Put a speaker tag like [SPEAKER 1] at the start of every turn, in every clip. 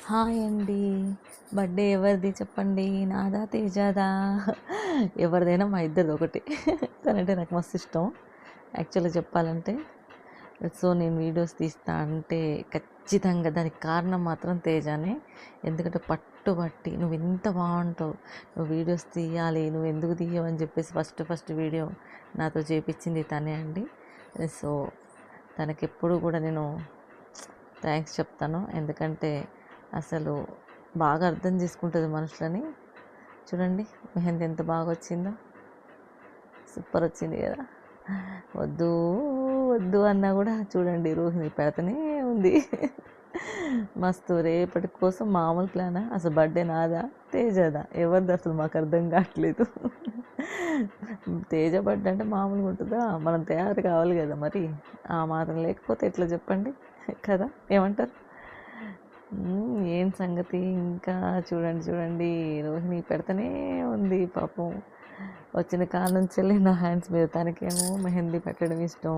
[SPEAKER 1] Hi అండి. Birthday ఎవరిది చెప్పండి? నాదా, తేజాదా? ఎవరిదైనా మా ఇద్దరిది ఒకటే. తనంటే నాకు మస్తు ఇష్టం యాక్చువల్గా చెప్పాలంటే. సో నేను వీడియోస్ తీస్తా అంటే ఖచ్చితంగా దానికి కారణం మాత్రం తేజానే. ఎందుకంటే పట్టుబట్టి నువ్వు ఎంత బాగుంటావు, నువ్వు వీడియోస్ తీయాలి, నువ్వు ఎందుకు తీయవు అని చెప్పేసి ఫస్ట్ వీడియో నాతో చేపించింది తనే అండి. సో తనకెప్పుడు కూడా నేను థ్యాంక్స్ చెప్తాను. ఎందుకంటే అసలు బాగా అర్థం చేసుకుంటుంది మనుషులని. చూడండి మెహందీ ఎంత బాగా వచ్చిందో, సూపర్ వచ్చింది కదా. వద్దు వద్దు అన్నా కూడా చూడండి రోహిణి పెడతనే ఉంది. మస్తు. రేపటి కోసం మామూలు ప్లానా? అసలు బర్త్డే నాదా తేజదా ఎవరిది అసలు మాకు అర్థం కావట్లేదు. తేజ బర్త్డే అంటే మామూలుగా ఉంటుందా? మనం తయారు కావాలి కదా మరి. ఆ మాత్రం లేకపోతే ఎట్లా చెప్పండి కదా, ఏమంటారు? ఏం సంగతి ఇంకా చూడండి రోహిణి పెడతనే ఉంది పాపం. వచ్చిన కాడ నుంచి నా హ్యాండ్స్ మీద. తనకేమో మెహందీ పెట్టడం ఇష్టం,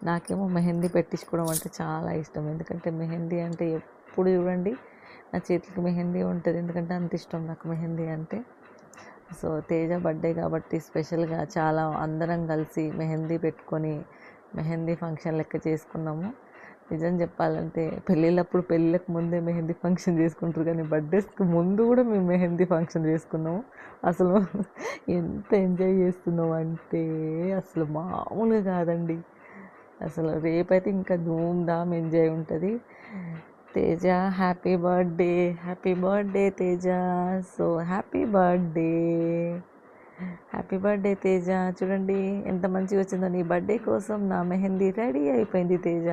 [SPEAKER 1] నాకేమో మెహందీ పెట్టించుకోవడం అంటే చాలా ఇష్టం. ఎందుకంటే మెహందీ అంటే ఎప్పుడు చూడండి నా చేతికి మెహందీ ఉంటుంది, ఎందుకంటే అంత ఇష్టం నాకు మెహందీ అంటే. సో తేజ బర్త్డే కాబట్టి స్పెషల్గా చాలా అందరం కలిసి మెహందీ పెట్టుకొని మెహందీ ఫంక్షన్ లెక్క చేసుకున్నాము. నిజం చెప్పాలంటే పెళ్ళిళ్ళకు ముందే మెహందీ ఫంక్షన్ చేసుకుంటారు, కానీ బర్త్డేస్కి ముందు కూడా మేము మెహందీ ఫంక్షన్ చేసుకున్నాము. అసలు ఎంత ఎంజాయ్ చేస్తున్నాం అంటే అసలు మామూలుగా కాదండి. అసలు రేపైతే ఇంకా ధూమ్ ధామ్ ఎంజాయ్ ఉంటుంది. Teja happy birthday Teja. So happy birthday Teja. చూడండి ఎంత మంచిగా వచ్చిందో, నీ బర్త్డే కోసం నా మెహందీ రెడీ అయిపోయింది తేజ.